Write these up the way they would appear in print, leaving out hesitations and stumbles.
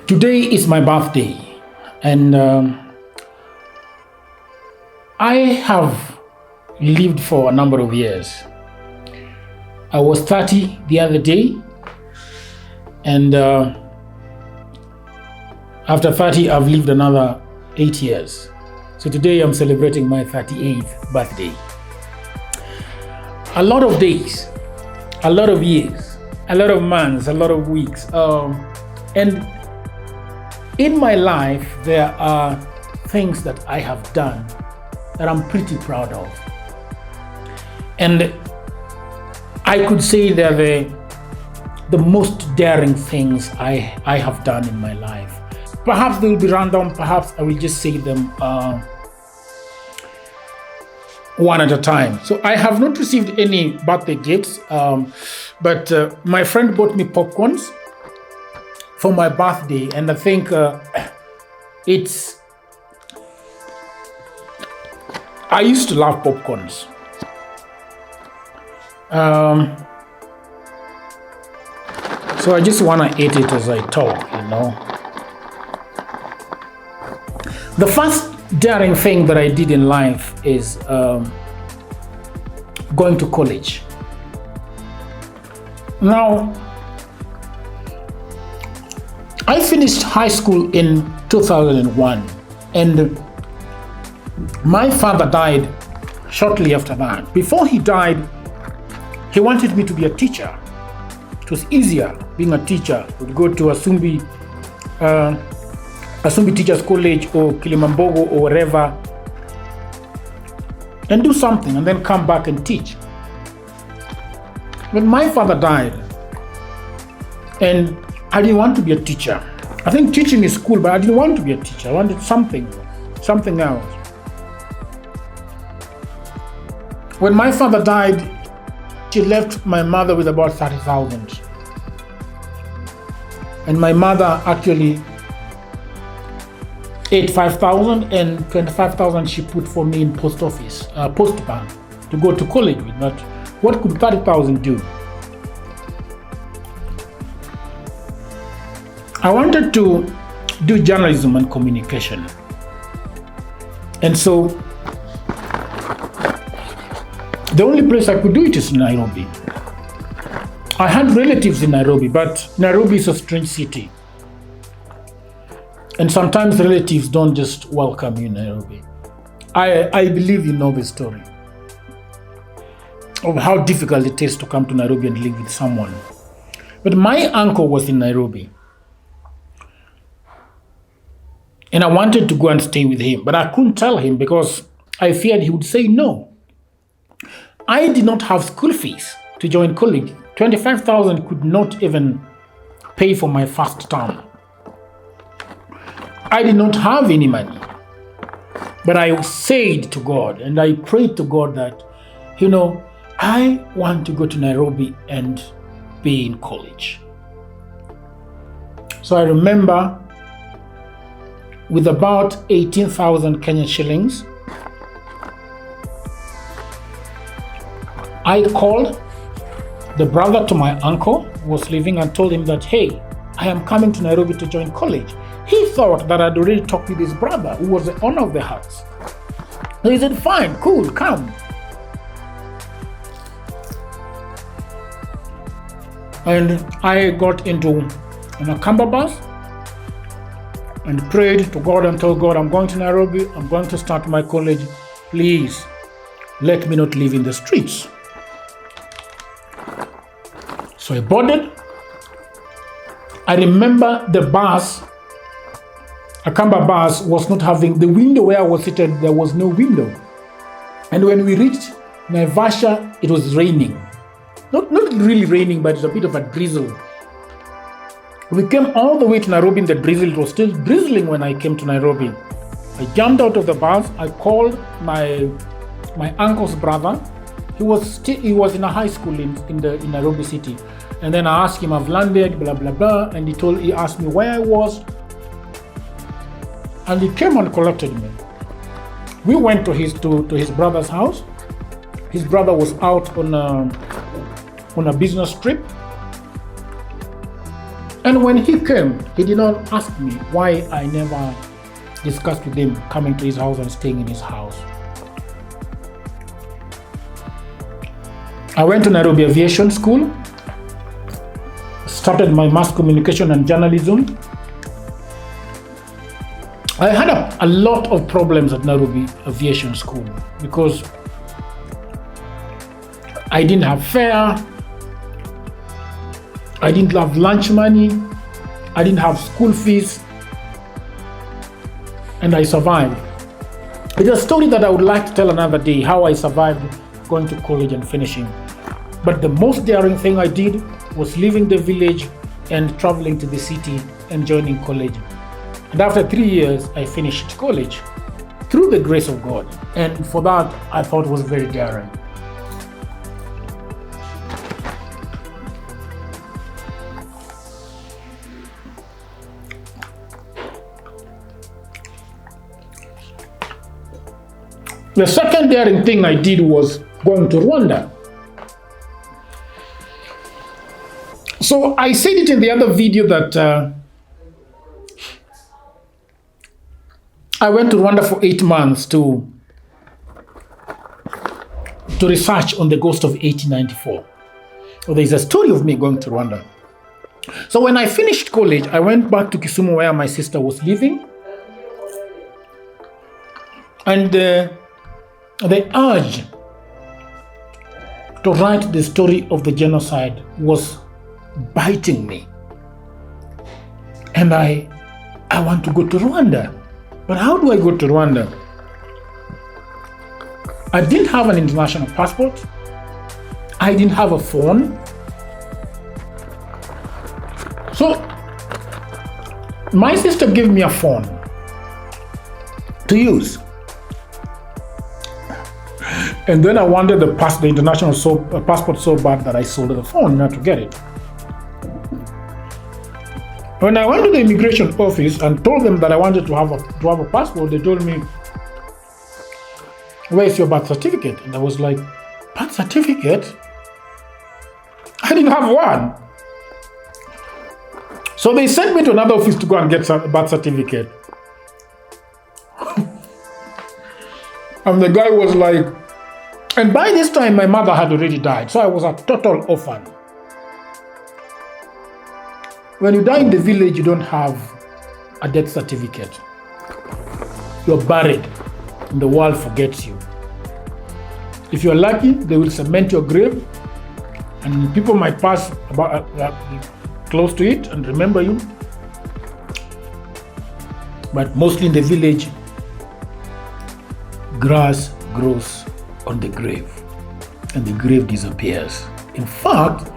Today is my birthday, and I have lived for a number of years. I was 30 the other day, and after 30, I've lived another 8 years. So today I'm celebrating my 38th birthday. A lot of days, a lot of years, a lot of months, a lot of weeks, and in my life, there are things that I have done that I'm pretty proud of. And I could say they're the most daring things I have done in my life. Perhaps they will be random, perhaps I will just say them one at a time. So I have not received any birthday gifts, but my friend bought me popcorns for my birthday, and I think I used to love popcorns. So I just want to eat it as I talk, The first daring thing that I did in life is going to college. Now, I finished high school in 2001, and my father died shortly after that. Before he died, he wanted me to be a teacher. It was easier being a teacher. I would go to Asumbi Teachers College or Kilimambogo or wherever and do something and then come back and teach. When my father died, and I didn't want to be a teacher. I think teaching is cool, but I didn't want to be a teacher. I wanted something else. When my father died, she left my mother with about 30,000. And my mother actually ate 5,000, and 25,000 she put for me in post bank to go to college with. But what could 30,000 do? I wanted to do journalism and communication. And so the only place I could do it is in Nairobi. I had relatives in Nairobi, but Nairobi is a strange city. And sometimes relatives don't just welcome you in Nairobi. I believe you know the story of how difficult it is to come to Nairobi and live with someone. But my uncle was in Nairobi, and I wanted to go and stay with him, but I couldn't tell him because I feared he would say no. I did not have school fees to join college. 25,000 could not even pay for my first term. I did not have any money, but I said to God and I prayed to God that, I want to go to Nairobi and be in college. So I remember with about 18,000 Kenyan shillings, I called the brother to my uncle who was living and told him that, hey, I am coming to Nairobi to join college. He thought that I'd already talked with his brother who was the owner of the house. So he said, fine, cool, come. And I got into an Akamba bus and prayed to God and told God, I'm going to Nairobi, I'm going to start my college. Please, let me not live in the streets. So I boarded. I remember the bus, Akamba bus, was not having the window where I was seated, there was no window. And when we reached Naivasha, it was raining. Not really raining, but it was a bit of a drizzle. We came all the way to Nairobi in the drizzle. It was still drizzling when I came to Nairobi. I jumped out of the bus. I called my uncle's brother. He was in a high school in Nairobi city. And then I asked him, I've landed, blah, blah, blah. And he asked me where I was. And he came and collected me. We went to his brother's house. His brother was out on a business trip. And when he came, he did not ask me why I never discussed with him coming to his house and staying in his house. I went to Nairobi Aviation School, started my mass communication and journalism. I had a lot of problems at Nairobi Aviation School because I didn't have fare, I didn't have lunch money, I didn't have school fees, and I survived. It's a story that I would like to tell another day, how I survived going to college and finishing. But the most daring thing I did was leaving the village and traveling to the city and joining college. And after 3 years, I finished college through the grace of God. And for that, I thought was very daring. The second daring thing I did was going to Rwanda. So I said it in the other video that I went to Rwanda for 8 months to research on the ghost of 1894. So there's a story of me going to Rwanda. So when I finished college, I went back to Kisumu where my sister was living. And the urge to write the story of the genocide was biting me. And I want to go to Rwanda. But how do I go to Rwanda? I didn't have an international passport. I didn't have a phone. So my sister gave me a phone to use. And then I wanted the international passport so bad that I sold the phone not to get it. When I went to the immigration office and told them that I wanted to have a passport, they told me, "Where's your birth certificate?" And I was like, "Birth certificate? I didn't have one." So they sent me to another office to go and get a birth certificate. And the guy was like, and by this time my mother had already died, so I was a total orphan. When you die in the village, you don't have a death certificate. You're buried and the world forgets you. If you're lucky, they will cement your grave and people might pass close to it and remember you. But mostly in the village, grass grows on the grave and the grave disappears. In fact,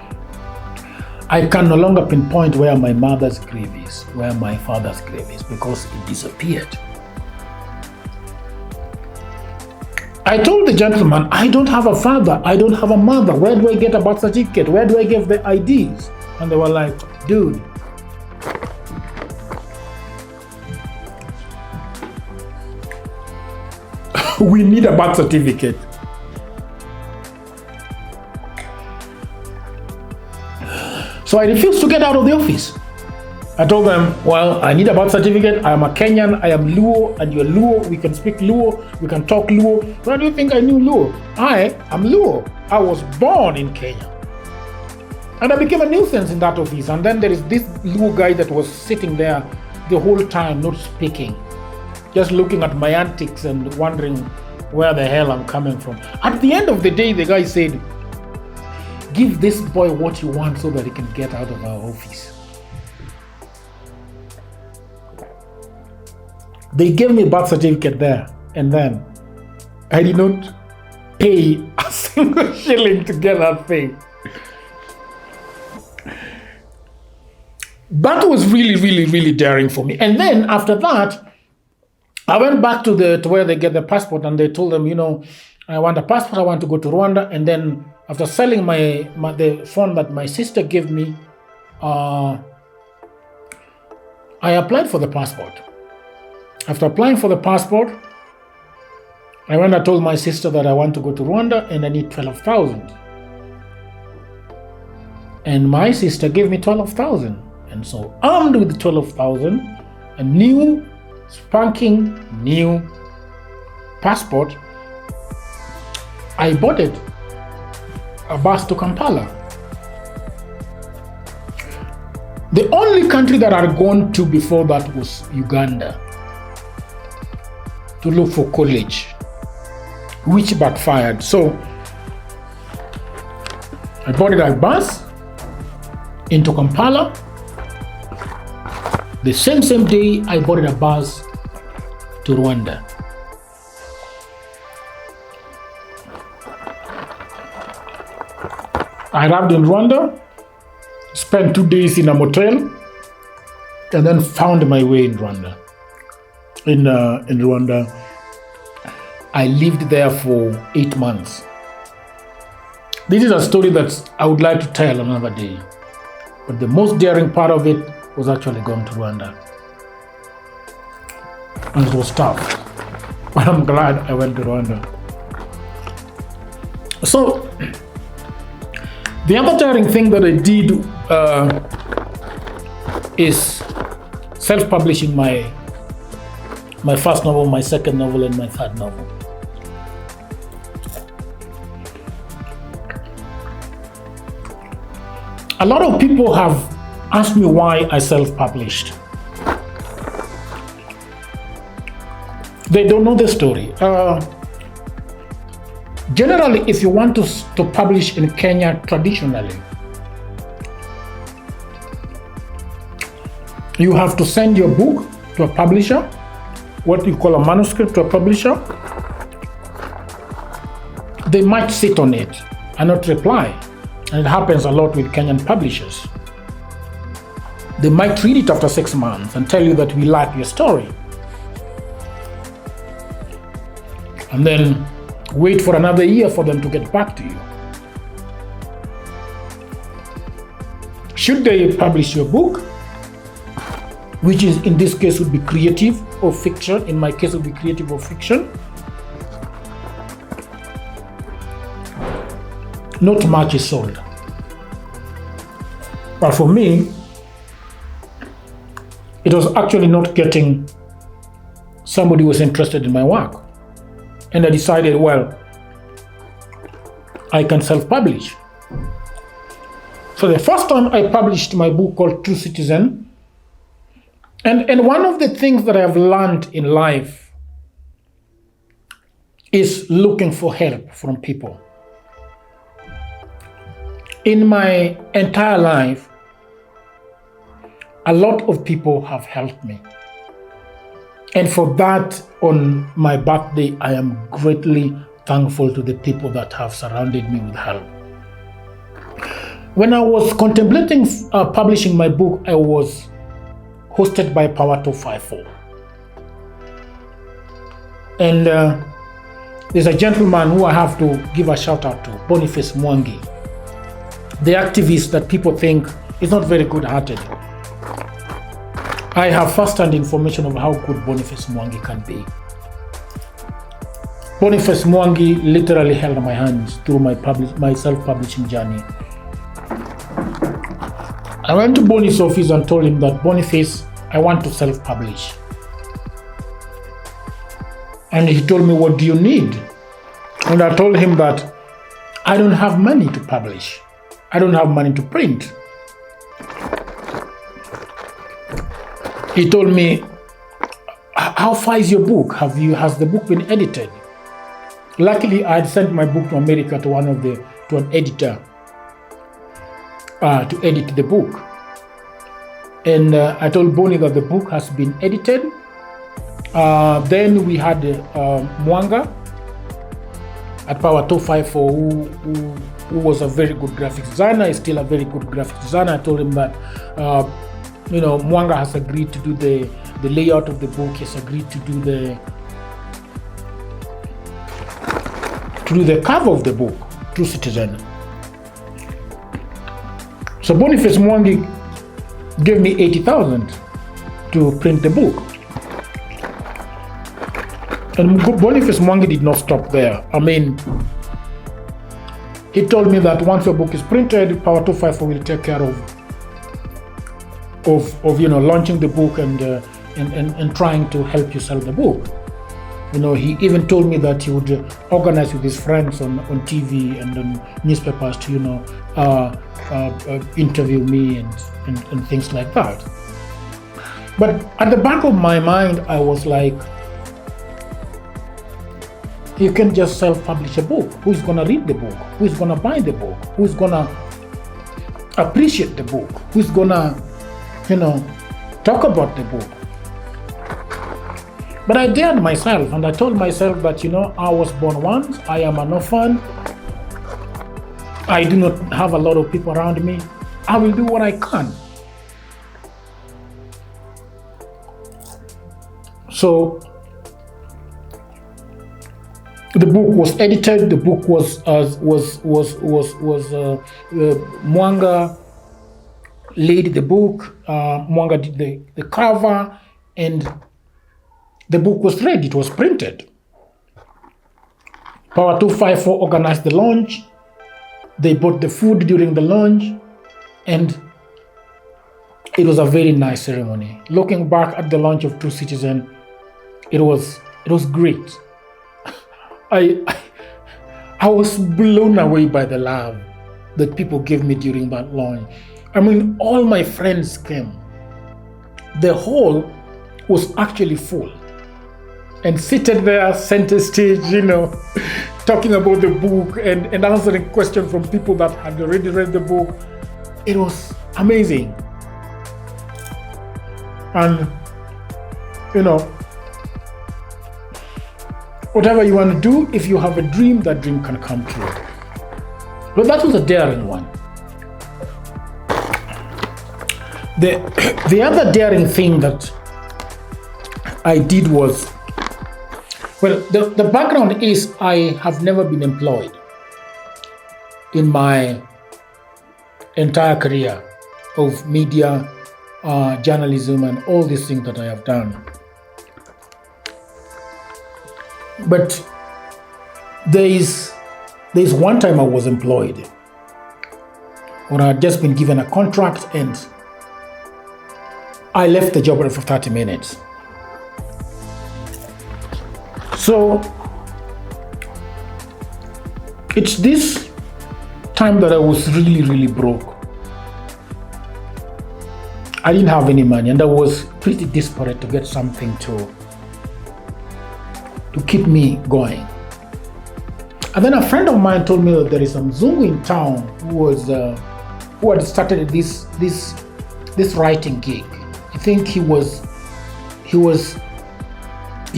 I can no longer pinpoint where my mother's grave is, where my father's grave is, because it disappeared. I told the gentleman, I don't have a father, I don't have a mother. Where do I get a birth certificate? Where do I get the IDs? And they were like, dude, we need a birth certificate. So I refused to get out of the office. I told them, well, I need a birth certificate. I am a Kenyan, I am Luo, and you're Luo. We can speak Luo, we can talk Luo. Why do you think I knew Luo? I am Luo. I was born in Kenya. And I became a nuisance in that office. And then there is this Luo guy that was sitting there the whole time, not speaking, just looking at my antics and wondering where the hell I'm coming from. At the end of the day, the guy said, give this boy what you want so that he can get out of our office. They gave me a birth certificate there, and then I did not pay a single shilling to get that thing. That was really, really, really daring for me. And then after that, I went back to where they get the passport, and they told them, I want a passport, I want to go to Rwanda. And then after selling the phone that my sister gave me, I applied for the passport. After applying for the passport, I went and told my sister that I want to go to Rwanda and I need 12,000. And my sister gave me 12,000. And so, armed with 12,000, a new, spanking new passport, I boarded a bus to Kampala. The only country that I'd gone to before that was Uganda to look for college, which backfired. So I boarded a bus into Kampala. The same day, I boarded a bus to Rwanda. I arrived in Rwanda, spent 2 days in a motel, and then found my way in Rwanda. In Rwanda, I lived there for 8 months. This is a story that I would like to tell another day. But the most daring part of it was actually going to Rwanda. And it was tough. But I'm glad I went to Rwanda. So, the other daring thing that I did is self-publishing my first novel, my second novel, and my third novel. A lot of people have asked me why I self-published. They don't know the story. Generally, if you want to publish in Kenya traditionally, you have to send your book to a publisher, what you call a manuscript, to a publisher. They might sit on it and not reply. And it happens a lot with Kenyan publishers. They might read it after 6 months and tell you that we like your story. And then wait for another year for them to get back to you. Should they publish your book, which is in this case would be creative or fiction, in my case it would be creative or fiction, not much is sold. But for me, it was actually not getting somebody who was interested in my work. And I decided, well, I can self-publish. So the first time I published my book called True Citizen, and one of the things that I've learned in life is looking for help from people. In my entire life, a lot of people have helped me. And for that, on my birthday, I am greatly thankful to the people that have surrounded me with help. When I was contemplating publishing my book, I was hosted by Power 254. And there's a gentleman who I have to give a shout out to, Boniface Mwangi, the activist that people think is not very good-hearted. I have first-hand information of how good Boniface Mwangi can be. Boniface Mwangi literally held my hands through my self-publishing journey. I went to Boni's office and told him that, Boniface, I want to self-publish. And he told me, what do you need? And I told him that I don't have money to publish. I don't have money to print. He told me, how far is your book? Has the book been edited? Luckily, I had sent my book to America to an editor to edit the book. And I told Bonnie that the book has been edited. Then we had Mwanga at Power 254, who was a very good graphic designer. He's still a very good graphic designer. I told him that Mwanga has agreed to do the layout of the book. He's agreed to do the cover of the book, True Citizen. So Boniface Mwangi gave me 80,000 to print the book. And Boniface Mwangi did not stop there. I mean, he told me that once your book is printed, Power 254 will take care of launching the book and trying to help you sell the book. He even told me that he would organize with his friends on TV and on newspapers to interview me and things like that. But at the back of my mind, I was like, you can just self-publish a book. Who's going to read the book? Who's going to buy the book? Who's going to appreciate the book? Who's going to, talk about the book? But I dared myself, and I told myself that, I was born once. I am an orphan. I do not have a lot of people around me. I will do what I can. So the book was edited. The book was Mwanga laid the book. Mwanga did the cover, and the book was ready. It was printed. Power 254 organized the launch. They bought the food during the launch, and it was a very nice ceremony. Looking back at the launch of True Citizen, it was great. I was blown away by the love that people gave me during that launch. I mean, all my friends came. The hall was actually full. And seated there, center stage, talking about the book and answering questions from people that had already read the book. It was amazing. And, whatever you want to do, if you have a dream, that dream can come true. But that was a daring one. The other daring thing that I did was, the background is I have never been employed in my entire career of media, journalism, and all these things that I have done. But there is one time I was employed, when I had just been given a contract, and I left the job after 30 minutes. So it's this time that I was really, really broke. I didn't have any money, and I was pretty desperate to get something to keep me going. And then a friend of mine told me that there is some Zungu in town who had started this writing gig. I think he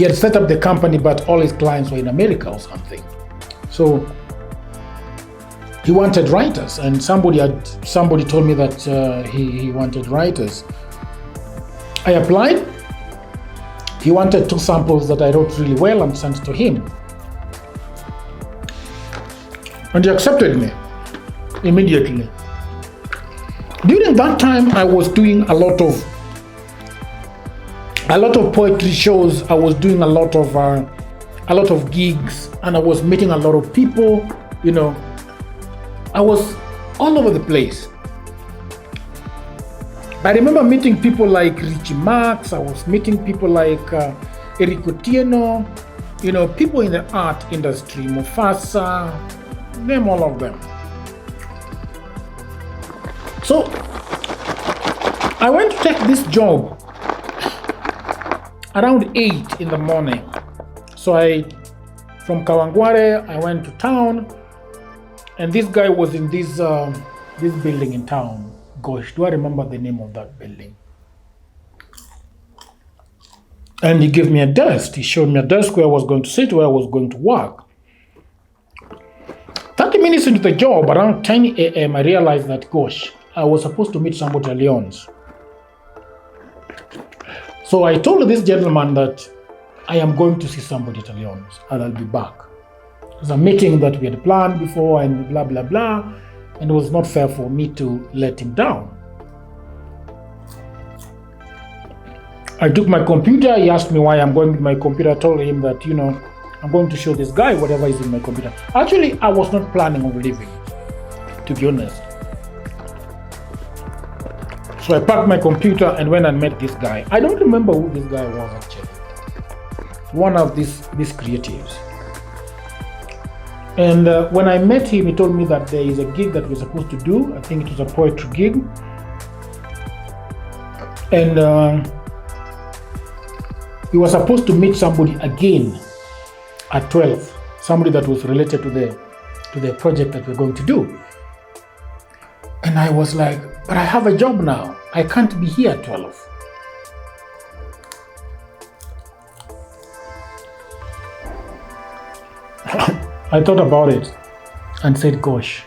had set up the company, but all his clients were in America or something. So he wanted writers, and somebody told me that he wanted writers. I applied. He wanted 2 samples that I wrote really well and sent to him. And he accepted me immediately. During that time, I was doing a lot of poetry shows. I was doing a lot of gigs, and I was meeting a lot of people. I was all over the place. I remember meeting people like Richie Marx. I was meeting people like Eric Otieno, people in the art industry, Mufasa, name all of them. So I went to take this job around 8 in the morning. So from Kawangware, I went to town, and this guy was in this building in town. Gosh, do I remember the name of that building? And he gave me a desk. He showed me a desk where I was going to sit, where I was going to work. 30 minutes into the job, around 10 a.m., I realized that, gosh, I was supposed to meet somebody at Lyons. So I told this gentleman that I am going to see somebody at Lyons, and I'll be back. It was a meeting that we had planned before, and blah, blah, blah. And it was not fair for me to let him down. I took my computer. He asked me why I'm going with my computer. I told him that, I'm going to show this guy whatever is in my computer. Actually, I was not planning on leaving, to be honest. So I packed my computer and went and met this guy. I don't remember who this guy was actually. One of these creatives. And when I met him, he told me that there is a gig that we're supposed to do. I think it was a poetry gig. And he was supposed to meet somebody again at 12, somebody that was related to the project that we're going to do. And I was like, but I have a job now. I can't be here at 12. I thought about it and said, gosh,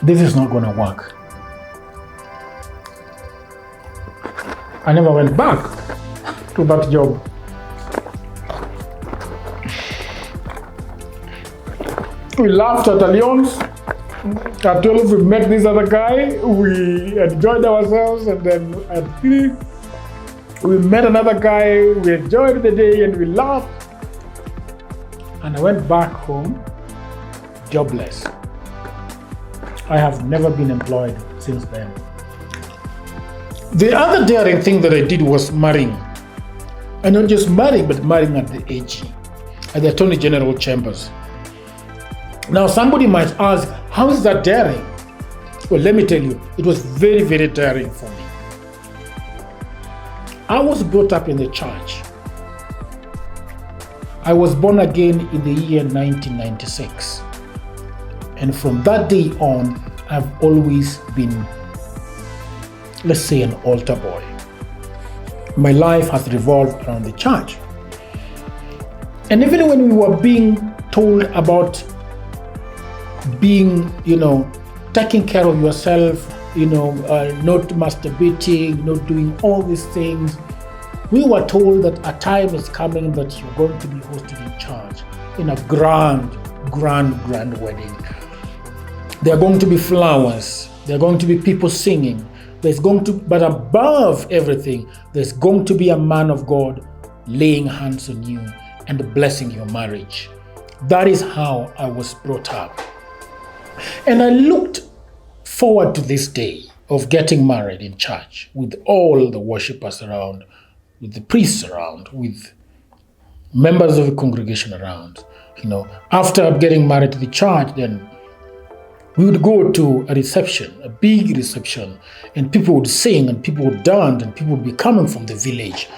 this is not going to work. I never went back to that job. We laughed at Alliance. At 12, we met this other guy. We enjoyed ourselves, and then at 3, we met another guy. We enjoyed the day and we laughed. And I went back home jobless. I have never been employed since then. The other daring thing that I did was marrying. And not just marrying, but marrying at the AG, at the Attorney General Chambers. Now somebody might ask, how is that daring? Well, let me tell you, it was very, very daring for me. I was brought up in the church. I was born again in the year 1996. And from that day on, I've always been, let's say, an altar boy. My life has revolved around the church. And even when we were being told about being, taking care of yourself, not masturbating, not doing all these things, we were told that a time is coming that you're going to be hosted in church in a grand wedding. There are going to be flowers. There are going to be people singing. But above everything, there's going to be a man of God laying hands on you and blessing your marriage. That is how I was brought up. And I looked forward to this day of getting married in church with all the worshipers around, with the priests around, with members of the congregation around. After getting married to the church, then we would go to a reception, a big reception, and people would sing and people would dance and people would be coming from the village,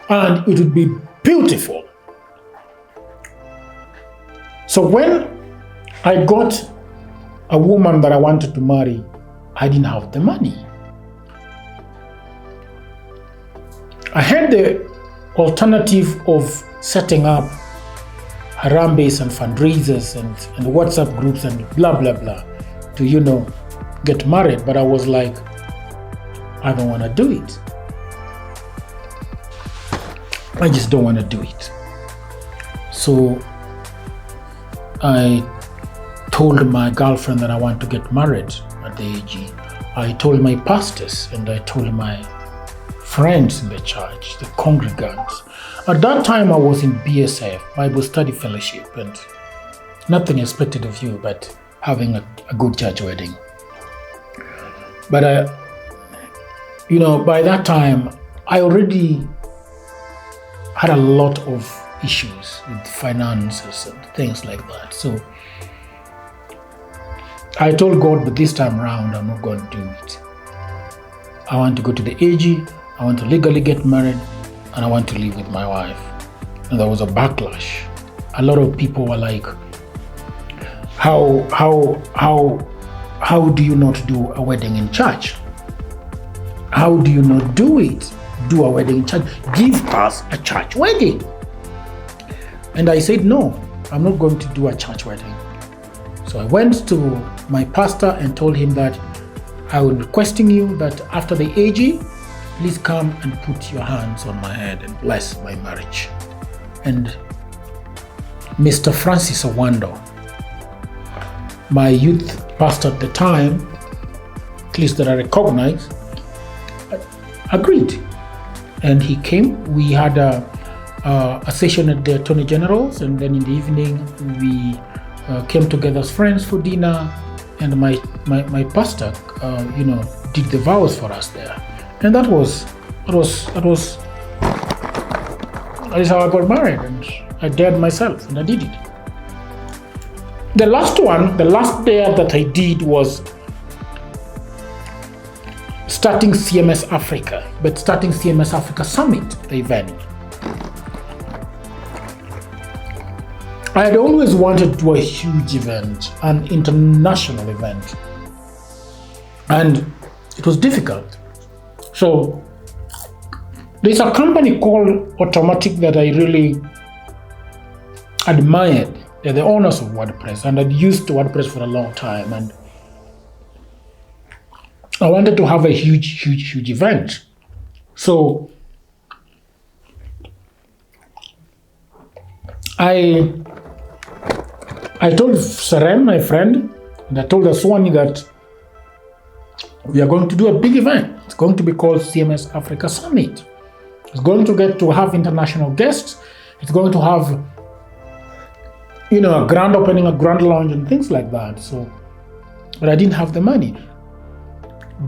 and it would be beautiful. So when I got a woman that I wanted to marry, I didn't have the money. I had the alternative of setting up Harambes and fundraisers and WhatsApp groups and blah, blah, blah to, get married. But I was like, I don't want to do it. I just don't want to do it. So I told my girlfriend that I want to get married at the AG. I told my pastors and I told my friends in the church, the congregants. At that time, I was in BSF, Bible Study Fellowship, and nothing expected of you but having a good church wedding. But by that time, I already had a lot of issues with finances and things like that. So I told God, but this time around, I'm not going to do it. I want to go to the AG, I want to legally get married, and I want to live with my wife. And there was a backlash. A lot of people were like, how do you not do a wedding in church? How do you not do it? Do a wedding in church. Give us a church wedding. And I said, no, I'm not going to do a church wedding. So I went to my pastor and told him that I was requesting you that after the AG, please come and put your hands on my head and bless my marriage. And Mr. Francis Owando, my youth pastor at the time, at least that I recognize, agreed. And he came. We had a session at the Attorney General's, and then in the evening we came together as friends for dinner, and my pastor, did the vows for us there, and that is how I got married, and I dared myself, and I did it. The last dare that I did was starting CMS Africa, but starting CMS Africa Summit, the event. I had always wanted to do a huge event, an international event, and it was difficult. So there's a company called Automatic that I really admired. They're the owners of WordPress, and I'd used WordPress for a long time, and I wanted to have a huge event. So I told Seren, my friend, and I told Aswani that we are going to do a big event. It's going to be called CMS Africa Summit. It's going to get to have international guests. It's going to have, a grand opening, a grand launch, and things like that. So, but I didn't have the money.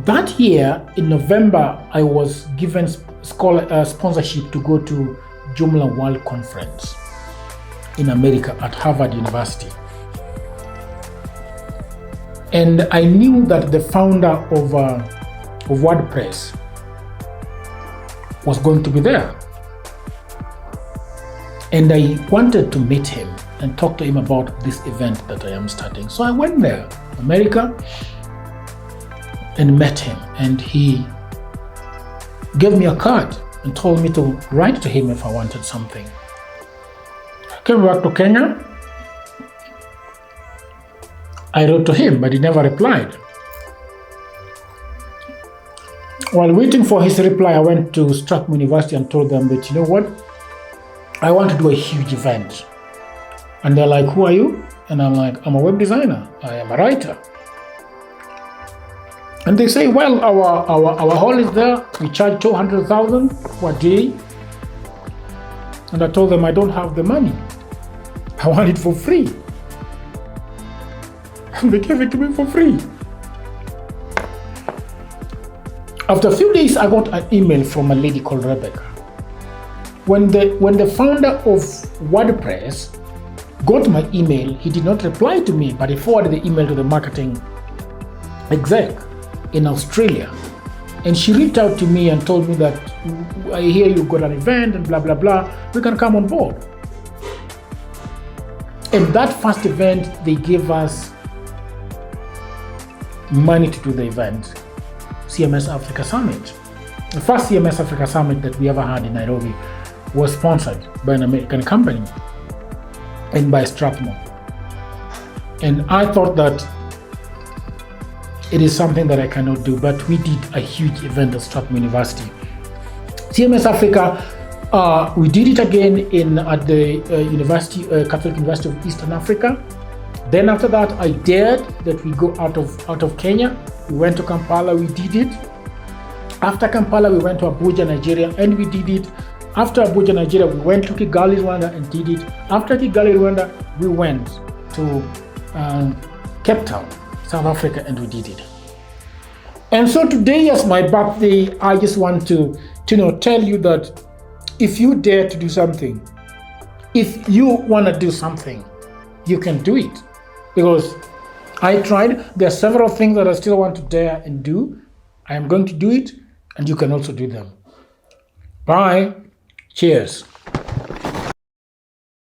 That year, in November, I was given sponsorship to go to Joomla World Conference in America at Harvard University. And I knew that the founder of WordPress was going to be there. And I wanted to meet him and talk to him about this event that I am starting. So I went there, America, and met him. And he gave me a card and told me to write to him if I wanted something. I came back to Kenya. I wrote to him, but he never replied. While waiting for his reply, I went to Strathmore University and told them that, I want to do a huge event. And they're like, who are you? And I'm like, I'm a web designer. I am a writer. And they say, well, our hall is there. We charge $200,000 per day. And I told them I don't have the money. I want it for free. And they gave it to me for free. After a few days, I got an email from a lady called Rebecca. When the founder of WordPress got my email, he did not reply to me, but he forwarded the email to the marketing exec in Australia. And she reached out to me and told me that, I hear you got an event and blah, blah, blah. We can come on board. And that first event, they gave us money to do the event, CMS Africa Summit. The first CMS Africa Summit that we ever had in Nairobi was sponsored by an American company and by Strathmore. And I thought that it is something that I cannot do, but we did a huge event at Strathmore University. CMS Africa, we did it again at the Catholic University of Eastern Africa. Then after that, I dared that we go out of Kenya. We went to Kampala, we did it. After Kampala, we went to Abuja, Nigeria, and we did it. After Abuja, Nigeria, we went to Kigali, Rwanda, and did it. After Kigali, Rwanda, we went to Cape Town, South Africa, and we did it. And so today, as my birthday, I just want to tell you that if you dare to do something, if you want to do something, you can do it. Because I tried. There are several things that I still want to dare and do. I am going to do it, and you can also do them. Bye. Cheers.